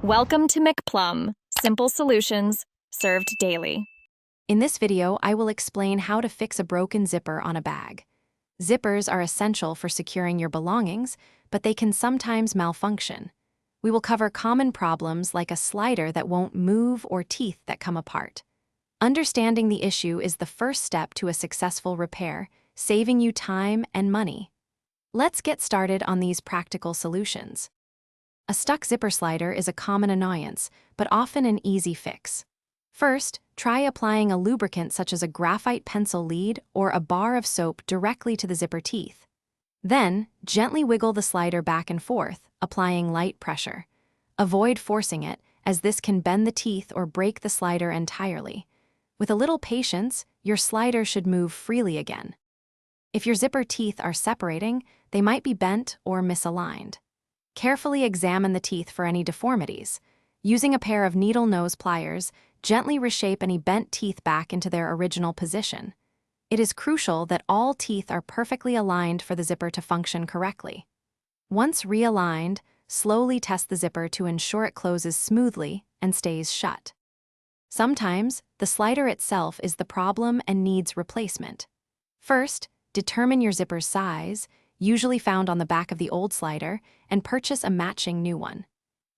Welcome to McPlum, simple solutions served daily. In this video, I will explain how to fix a broken zipper on a bag. Zippers are essential for securing your belongings, but they can sometimes malfunction. We will cover common problems like a slider that won't move or teeth that come apart. Understanding the issue is the first step to a successful repair, saving you time and money. Let's get started on these practical solutions. A stuck zipper slider is a common annoyance, but often an easy fix. First, try applying a lubricant such as a graphite pencil lead or a bar of soap directly to the zipper teeth. Then, gently wiggle the slider back and forth, applying light pressure. Avoid forcing it, as this can bend the teeth or break the slider entirely. With a little patience, your slider should move freely again. If your zipper teeth are separating, they might be bent or misaligned. Carefully examine the teeth for any deformities. Using a pair of needle nose pliers, gently reshape any bent teeth back into their original position. It is crucial that all teeth are perfectly aligned for the zipper to function correctly. Once realigned, slowly test the zipper to ensure it closes smoothly and stays shut. Sometimes, the slider itself is the problem and needs replacement. First, determine your zipper's size, usually found on the back of the old slider, and purchase a matching new one.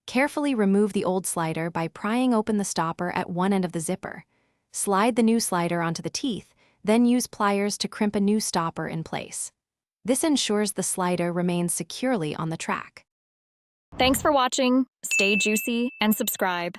Carefully remove the old slider by prying open the stopper at one end of the zipper. Slide the new slider onto the teeth, then use pliers to crimp a new stopper in place. This ensures the slider remains securely on the track. Thanks for watching. Stay juicy and subscribe.